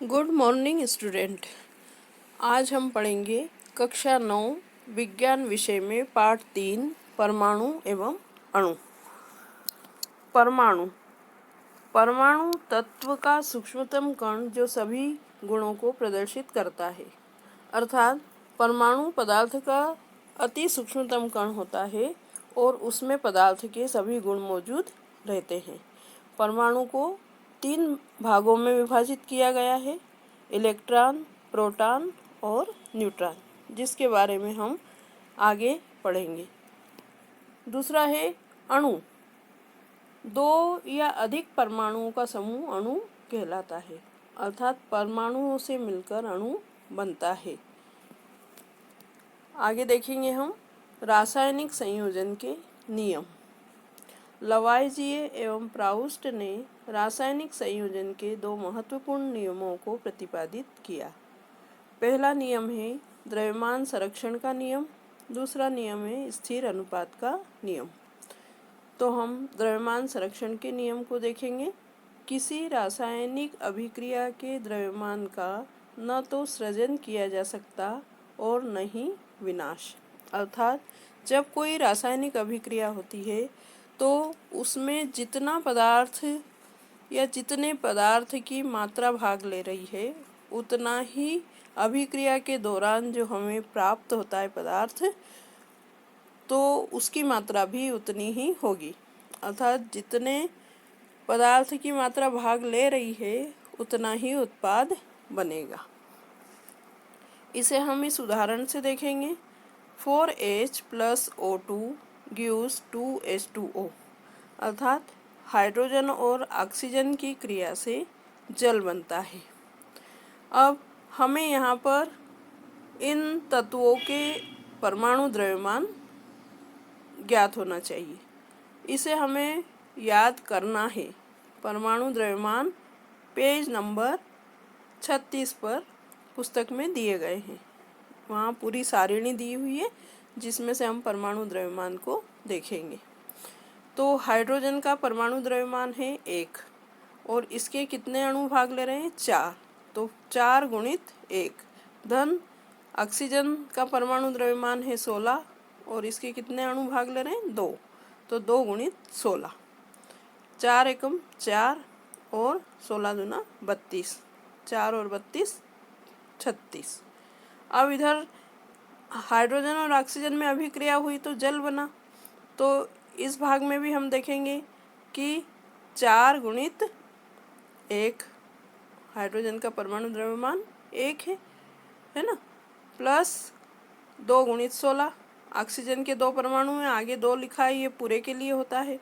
Good morning student. आज हम पढ़ेंगे कक्षा 9 विज्ञान विषय में पाठ 3 परमाणु एवं अणु। परमाणु परमाणु तत्व का सूक्ष्मतम कण जो सभी गुणों को प्रदर्शित करता है। अर्थात परमाणु पदार्थ का अति सूक्ष्मतम कण होता है और उसमें पदार्थ के सभी गुण मौजूद रहते हैं। परमाणु को 3 भागों में विभाजित किया गया है, इलेक्ट्रॉन, प्रोटॉन और न्यूट्रॉन, जिसके बारे में हम आगे पढ़ेंगे। दूसरा है अणु। 2 या अधिक परमाणुओं का समूह अणु कहलाता है। अर्थात परमाणुओं से मिलकर अणु बनता है। आगे देखेंगे हम रासायनिक संयोजन के नियम। लवाइजिए एवं प्राउस्ट ने रासायनिक संयोजन के 2 महत्वपूर्ण नियमों को प्रतिपादित किया। पहला नियम है द्रव्यमान संरक्षण का नियम, दूसरा नियम है स्थिर अनुपात का नियम। तो हम द्रव्यमान संरक्षण के नियम को देखेंगे। किसी रासायनिक अभिक्रिया के द्रव्यमान का न तो सृजन किया जा सकता और न ही विनाश। अर्थात जब कोई रासायनिक अभिक्रिया होती है तो उसमें जितना पदार्थ या जितने पदार्थ की मात्रा भाग ले रही है उतना ही अभिक्रिया के दौरान जो हमें प्राप्त होता है पदार्थ, तो उसकी मात्रा भी उतनी ही होगी। अर्थात जितने पदार्थ की मात्रा भाग ले रही है उतना ही उत्पाद बनेगा। इसे हम इस उदाहरण से देखेंगे। 4H + O2 gives 2H2O। अर्थात हाइड्रोजन और ऑक्सीजन की क्रिया से जल बनता है। अब हमें यहाँ पर इन तत्वों के परमाणु द्रव्यमान ज्ञात होना चाहिए। इसे हमें याद करना है। परमाणु द्रव्यमान पेज नंबर 36 पर पुस्तक में दिए गए हैं। वहाँ पूरी सारिणी दी हुई है जिसमें से हम परमाणु द्रव्यमान को देखेंगे। तो हाइड्रोजन का परमाणु द्रव्यमान है 1 और इसके कितने अणु भाग ले रहे हैं 4, तो 4 × 1। धन ऑक्सीजन का परमाणु द्रव्यमान है 16 और इसके कितने अणु भाग ले रहे हैं 2, तो 2 × 16। 4 एकम 4 और 16 दूना 32, 4 और 32 36। अब इधर हाइड्रोजन और ऑक्सीजन में अभिक्रिया हुई तो जल बना। तो इस भाग में भी हम देखेंगे कि 4 × 1 हाइड्रोजन का परमाणु द्रव्यमान 1 है ना, प्लस 2 × 16 ऑक्सीजन के 2 परमाणु हैं, आगे 2 लिखा है, ये पूरे के लिए होता है।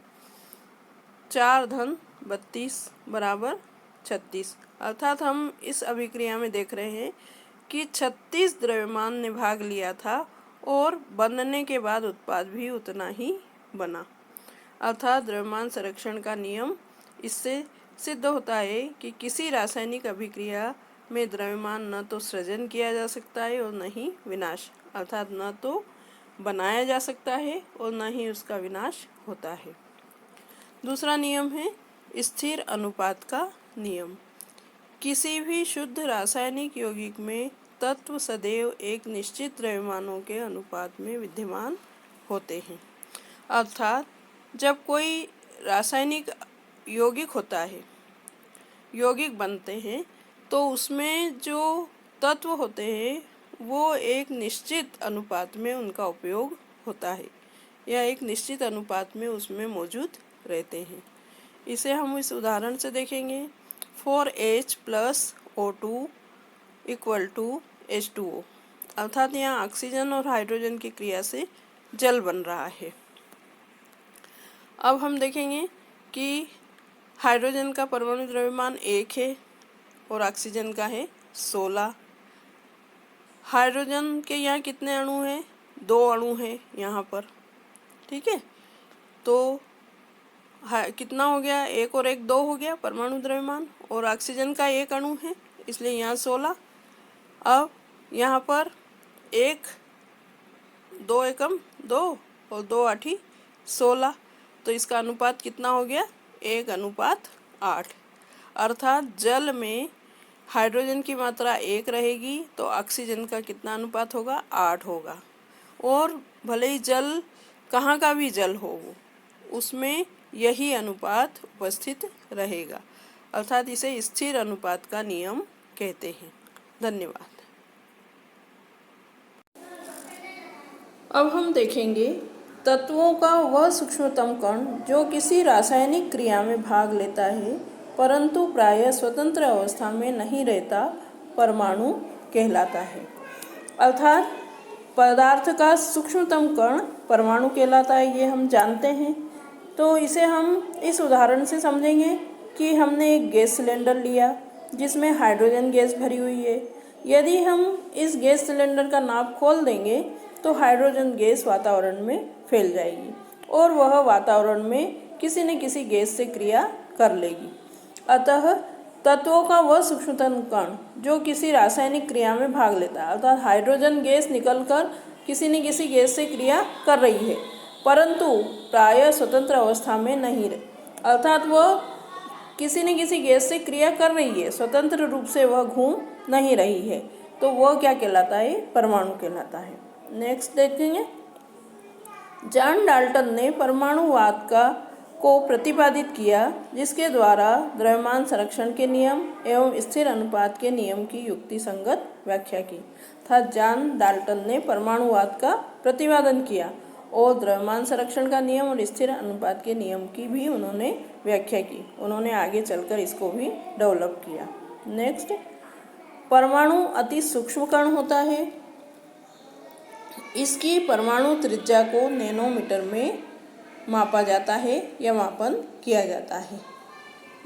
4 धन 32 बराबर 36। अर्थात हम इस अभिक्रिया में देख रहे हैं कि 36 द्रव्यमान ने भाग लिया था और बनने के बाद उत्पाद भी उतना ही बना। अर्थात द्रव्यमान संरक्षण का नियम इससे सिद्ध होता है कि किसी रासायनिक अभिक्रिया में द्रव्यमान न तो सृजन किया जा सकता है और न ही विनाश। अर्थात न तो बनाया जा सकता है और न ही उसका विनाश होता है। दूसरा नियम है स्थिर अनुपात का नियम। किसी भी शुद्ध रासायनिक यौगिक में तत्व सदैव एक निश्चित द्रव्यमानों के अनुपात में विद्यमान होते हैं। अर्थात जब कोई रासायनिक यौगिक होता है, यौगिक बनते हैं, तो उसमें जो तत्व होते हैं वो एक निश्चित अनुपात में उनका उपयोग होता है या एक निश्चित अनुपात में उसमें मौजूद रहते हैं। इसे हम इस उदाहरण से देखेंगे। 4H + O2 = H2O। अर्थात यहाँ ऑक्सीजन और हाइड्रोजन की क्रिया से जल बन रहा है। अब हम देखेंगे कि हाइड्रोजन का परमाणु द्रव्यमान 1 है और ऑक्सीजन का है 16। हाइड्रोजन के यहाँ कितने अणु हैं 2 अणु हैं यहाँ पर, ठीक है। तो कितना हो गया 1 और 1 2 हो गया परमाणु द्रव्यमान, और ऑक्सीजन का 1 अणु है इसलिए यहाँ 16। अब यहाँ पर 1 2 एकम 2 और 2 8 16, तो इसका अनुपात कितना हो गया 1:8। अर्थात जल में हाइड्रोजन की मात्रा 1 रहेगी तो ऑक्सीजन का कितना अनुपात होगा? 8 होगा। और भले ही जल कहाँ का भी जल हो उसमें यही अनुपात उपस्थित रहेगा, अर्थात इसे स्थिर अनुपात का नियम कहते हैं। धन्यवाद। अब हम देखेंगे तत्वों का वह सूक्ष्मतम कण जो किसी रासायनिक क्रिया में भाग लेता है परंतु प्रायः स्वतंत्र अवस्था में नहीं रहता, परमाणु कहलाता है। अर्थात पदार्थ का सूक्ष्मतम कण परमाणु कहलाता है, ये हम जानते हैं। तो इसे हम इस उदाहरण से समझेंगे कि हमने एक गैस सिलेंडर लिया जिसमें हाइड्रोजन गैस भरी हुई है। यदि हम इस गैस सिलेंडर का नाप खोल देंगे तो हाइड्रोजन गैस वातावरण में फैल जाएगी और वह वातावरण में किसी न किसी गैस से क्रिया कर लेगी। अतः तत्वों का वह सूक्ष्मतम कण जो किसी रासायनिक क्रिया में भाग लेता है, अर्थात हाइड्रोजन गैस निकलकर किसी न किसी गैस से क्रिया कर रही है परंतु प्रायः स्वतंत्र अवस्था में नहीं रहे, अर्थात वह किसी न किसी गैस से क्रिया कर रही है, स्वतंत्र रूप से वह घूम नहीं रही है, तो वह क्या कहलाता है? परमाणु कहलाता है। नेक्स्ट देखेंगे, जॉन डाल्टन ने परमाणुवाद को प्रतिपादित किया जिसके द्वारा द्रव्यमान संरक्षण के नियम एवं स्थिर अनुपात के नियम की युक्ति संगत व्याख्या की। था जॉन डाल्टन ने परमाणुवाद का प्रतिपादन किया और द्रव्यमान संरक्षण का नियम और स्थिर अनुपात के नियम की भी उन्होंने व्याख्या की। उन्होंने आगे चलकर इसको भी डेवलप किया। नेक्स्ट, परमाणु अति सूक्ष्म कण होता है। इसकी परमाणु त्रिज्या को नैनोमीटर में मापा जाता है या मापन किया जाता है।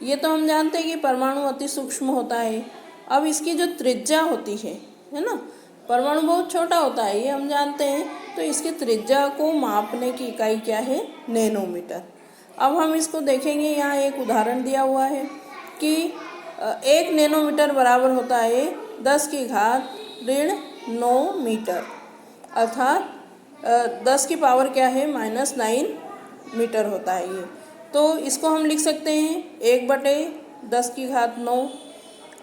ये तो हम जानते हैं कि परमाणु अति सूक्ष्म होता है। अब इसकी जो त्रिज्या होती है ना, परमाणु बहुत छोटा होता है, ये हम जानते हैं। तो इसकी त्रिज्या को मापने की इकाई क्या है? नैनोमीटर। अब हम इसको देखेंगे, यहाँ एक उदाहरण दिया हुआ है कि 1 नैनोमीटर बराबर होता है 10⁻9 मीटर, अर्थात 10 की पावर क्या है? -9 मीटर होता है ये। तो इसको हम लिख सकते हैं 1/10⁹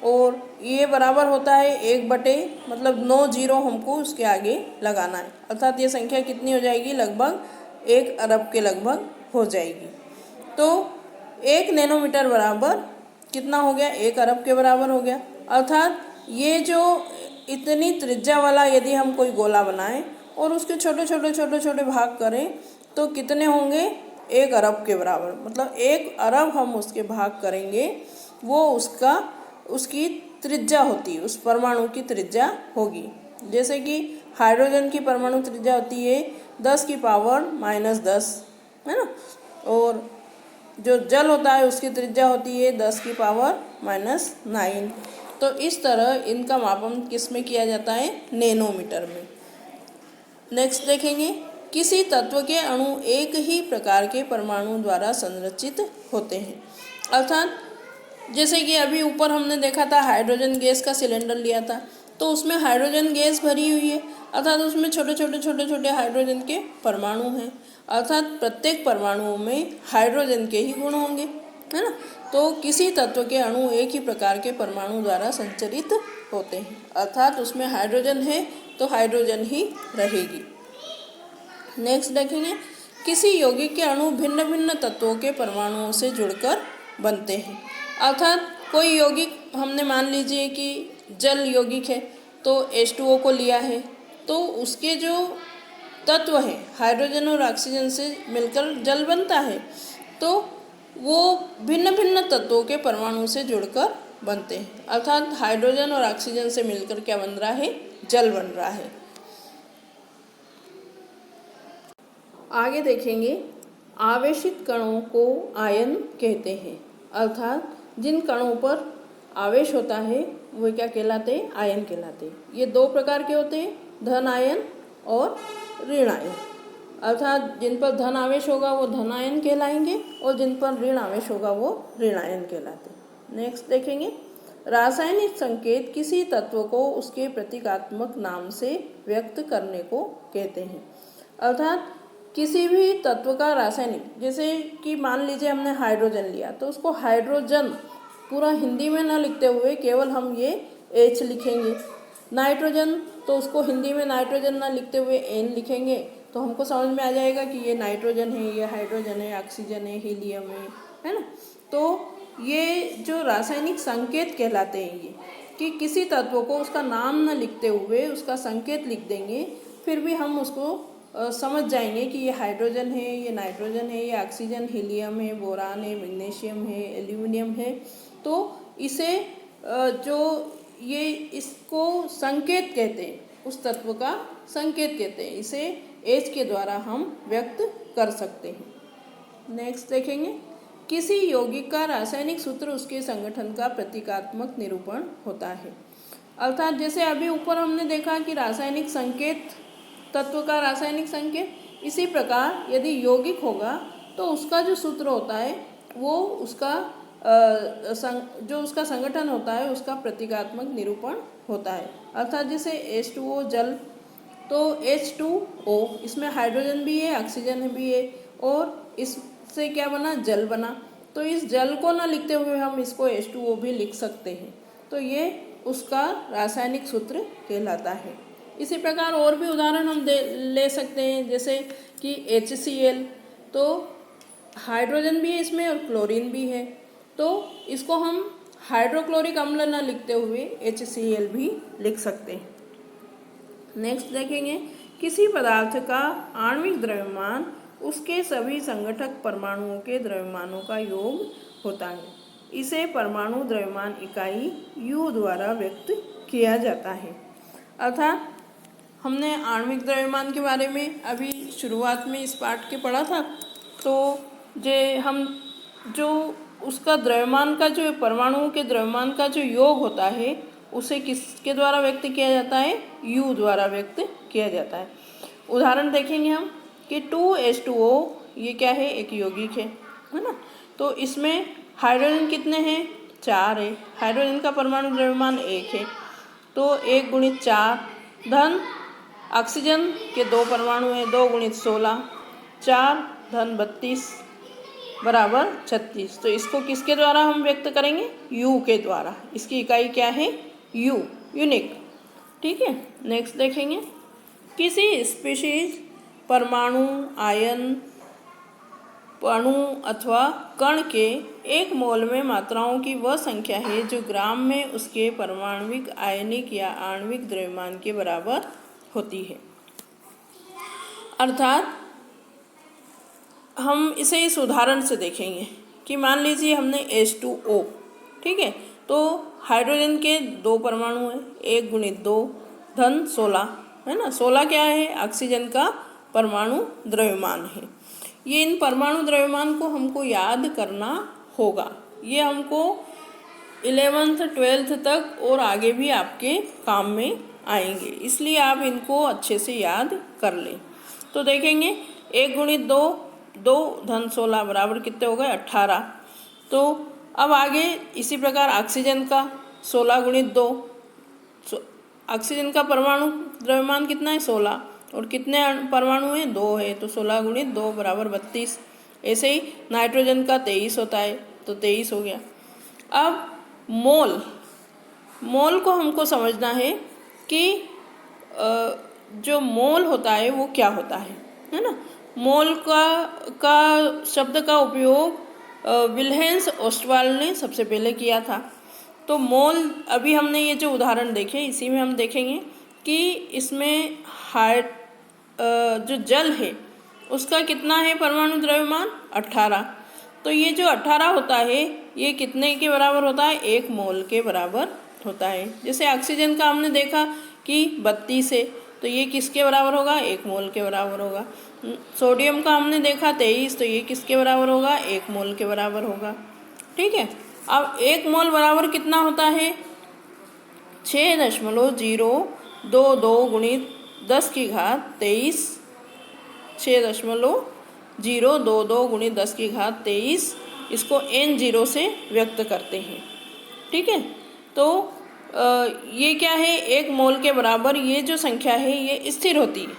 और ये बराबर होता है 1 मतलब 9 जीरो हमको उसके आगे लगाना है, अर्थात ये संख्या कितनी हो जाएगी? लगभग 1 अरब के लगभग हो जाएगी। तो 1 नैनोमीटर बराबर कितना हो गया? 1 अरब के बराबर हो गया। अर्थात ये जो इतनी त्रिज्या वाला यदि हम कोई गोला बनाएं और उसके छोटे छोटे भाग करें तो कितने होंगे? 1 अरब के बराबर, मतलब 1 अरब हम उसके भाग करेंगे, वो उसकी त्रिज्या होती है, उस परमाणु की त्रिज्या होगी। जैसे कि हाइड्रोजन की परमाणु त्रिज्या होती है 10 की पावर -10, है ना, और जो जल होता है उसकी त्रिज्या होती है 10 की पावर -9। तो इस तरह इनका मापन किस में किया जाता है? नैनोमीटर में। नेक्स्ट देखेंगे, किसी तत्व के अणु एक ही प्रकार के परमाणु द्वारा संरचित होते हैं। अर्थात जैसे कि अभी ऊपर हमने देखा था हाइड्रोजन गैस का सिलेंडर लिया था, तो उसमें हाइड्रोजन गैस भरी हुई है, अर्थात उसमें छोटे छोटे हाइड्रोजन के परमाणु हैं, अर्थात प्रत्येक परमाणुओं में हाइड्रोजन के ही गुण होंगे, है ना। तो किसी तत्व के अणु एक ही प्रकार के परमाणु द्वारा संचरित होते हैं, अर्थात उसमें हाइड्रोजन है तो हाइड्रोजन ही रहेगी। नेक्स्ट देखेंगे, किसी यौगिक के अणु भिन्न भिन्न तत्वों के परमाणुओं से जुड़कर बनते हैं। अर्थात कोई यौगिक, हमने मान लीजिए कि जल यौगिक है तो H2O को लिया है, तो उसके जो तत्व हैं हाइड्रोजन और ऑक्सीजन से मिलकर जल बनता है, तो वो भिन्न भिन्न तत्वों के परमाणु से जुड़कर बनते हैं, अर्थात हाइड्रोजन और ऑक्सीजन से मिलकर क्या बन रहा है? जल बन रहा है। आगे देखेंगे, आवेशित कणों को आयन कहते हैं, अर्थात जिन कणों पर आवेश होता है वो क्या कहलाते हैं? आयन कहलाते हैं। ये 2 प्रकार के होते हैं, धन आयन और ऋण आयन, अर्थात जिन पर धन आवेश होगा वो धन आयन कहलाएंगे और जिन पर ऋण आवेश होगा वो ऋण आयन कहलाते हैं। नेक्स्ट देखेंगे, रासायनिक संकेत किसी तत्व को उसके प्रतीकात्मक नाम से व्यक्त करने को कहते हैं। अर्थात किसी भी तत्व का रासायनिक, जैसे कि मान लीजिए हमने हाइड्रोजन लिया तो उसको हाइड्रोजन पूरा हिंदी में ना लिखते हुए केवल हम ये H लिखेंगे। नाइट्रोजन तो उसको हिंदी में नाइट्रोजन ना लिखते हुए N लिखेंगे तो हमको समझ में आ जाएगा कि ये नाइट्रोजन है, ये हाइड्रोजन है, ऑक्सीजन है, हीलियम है ना। तो ये जो रासायनिक संकेत कहलाते हैं ये, कि किसी तत्व को उसका नाम न लिखते हुए उसका संकेत लिख देंगे, फिर भी हम उसको समझ जाएंगे कि ये हाइड्रोजन है, ये नाइट्रोजन है, ये ऑक्सीजन, हीलियम है, बोरान है, मैग्नीशियम है, एल्यूमिनियम है। तो इसे जो ये इसको संकेत कहते हैं, उस तत्व का संकेत कहते हैं, इसे H के द्वारा हम व्यक्त कर सकते हैं। नेक्स्ट देखेंगे, किसी यौगिक का रासायनिक सूत्र उसके संगठन का प्रतीकात्मक निरूपण होता है। अर्थात जैसे अभी ऊपर हमने देखा कि रासायनिक संकेत, तत्व का रासायनिक संकेत, इसी प्रकार यदि यौगिक होगा तो उसका जो सूत्र होता है वो उसका जो उसका संगठन होता है उसका प्रतीकात्मक निरूपण होता है। अर्थात जैसे H2O जल, तो H2O इसमें हाइड्रोजन भी है, ऑक्सीजन भी है, और इससे क्या बना, जल बना। तो इस जल को ना लिखते हुए हम इसको H2O भी लिख सकते हैं। तो ये उसका रासायनिक सूत्र कहलाता है। इसी प्रकार और भी उदाहरण हम ले सकते हैं, जैसे कि HCl, तो हाइड्रोजन भी है इसमें और क्लोरीन भी है, तो इसको हम हाइड्रोक्लोरिक अम्ल ना लिखते हुए HCl भी लिख सकते हैं। नेक्स्ट देखेंगे, किसी पदार्थ का आणविक द्रव्यमान उसके सभी संगठक परमाणुओं के द्रव्यमानों का योग होता है। इसे परमाणु द्रव्यमान इकाई U द्वारा व्यक्त किया जाता है। अर्थात हमने आणविक द्रव्यमान के बारे में अभी शुरुआत में इस पाठ के पढ़ा था। तो हम जो उसका द्रव्यमान का जो परमाणुओं के द्रव्यमान का जो योग होता है उसे किसके द्वारा व्यक्त किया जाता है, U द्वारा व्यक्त किया जाता है। उदाहरण देखेंगे हम कि 2H2O ये क्या है, एक यौगिक है ना। तो इसमें हाइड्रोजन कितने हैं, 4 है। हाइड्रोजन का परमाणु द्रव्यमान 1 है, तो 1 गुणित 4 धन ऑक्सीजन के 2 परमाणु हैं, 2 गुणित 16, 4 धन 32 बराबर 36। तो इसको किसके द्वारा हम व्यक्त करेंगे, U के द्वारा। इसकी इकाई क्या है, U, यूनिक। ठीक है। नेक्स्ट देखेंगे, किसी स्पीशीज परमाणु, आयन, अणु अथवा कण के 1 मोल में मात्राओं की वह संख्या है जो ग्राम में उसके परमाणविक, आयनिक या आणविक द्रव्यमान के बराबर होती है। अर्थात हम इसे इस उदाहरण से देखेंगे कि मान लीजिए हमने H2O, ठीक है, तो हाइड्रोजन के 2 परमाणु हैं, 1 गुणित 2 धन 16 है ना। 16 क्या है, ऑक्सीजन का परमाणु द्रव्यमान है। ये इन परमाणु द्रव्यमान को हमको याद करना होगा। ये हमको 11th 12th तक और आगे भी आपके काम में आएंगे, इसलिए आप इनको अच्छे से याद कर लें। तो देखेंगे 1 गुणित 2, 2 धन 16 बराबर कितने हो गए, 18। तो अब आगे इसी प्रकार ऑक्सीजन का 16 गुणित 2, ऑक्सीजन का परमाणु द्रव्यमान कितना है, 16, और कितने परमाणु हैं, 2 है, तो 16 गुणित 2 बराबर 32। ऐसे ही नाइट्रोजन का 23 होता है, तो 23 हो गया। अब मोल को हमको समझना है कि जो मोल होता है वो क्या होता है ना। मोल का शब्द का उपयोग विल्हेम्स ओस्टवाल ने सबसे पहले किया था। तो मोल, अभी हमने ये जो उदाहरण देखे इसी में हम देखेंगे कि इसमें जो जल है उसका कितना है परमाणु द्रव्यमान, 18। तो ये जो 18 होता है ये कितने के बराबर होता है, 1 मोल के बराबर होता है। जैसे ऑक्सीजन का हमने देखा कि 32 है, तो ये किसके बराबर होगा, 1 मोल के बराबर होगा। सोडियम का हमने देखा 23, तो ये किसके बराबर होगा, 1 मोल के बराबर होगा। ठीक है। अब 1 मोल बराबर कितना होता है, 6.022 गुणित 10 की घात 23, 6.022 गुणित 10 की घात 23, इसको N0 से व्यक्त करते हैं। ठीक है। तो ये क्या है, 1 मोल के बराबर ये जो संख्या है ये स्थिर होती है।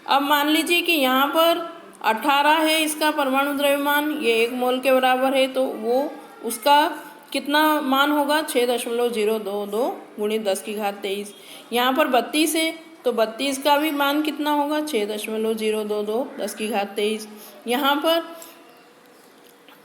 अब मान लीजिए कि यहाँ पर 18 है इसका परमाणु द्रव्यमान, ये 1 मोल के बराबर है, तो वो उसका कितना मान होगा 6.022 गुणित 10⁻23। यहाँ पर 32 है तो 32 का भी मान कितना होगा 6.022 10⁻23। यहाँ पर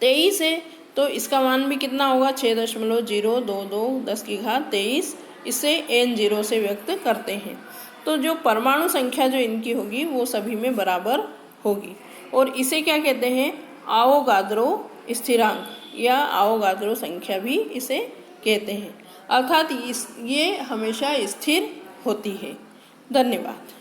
23 है तो इसका मान भी कितना होगा 6.022 10⁻23। इसे n0 से व्यक्त करते हैं। तो जो परमाणु संख्या जो इनकी होगी वो सभी में बराबर होगी और इसे क्या कहते हैं, आवोगाद्रो स्थिरांक या आवोगाद्रो संख्या भी इसे कहते हैं, अर्थात ये हमेशा स्थिर होती है। धन्यवाद।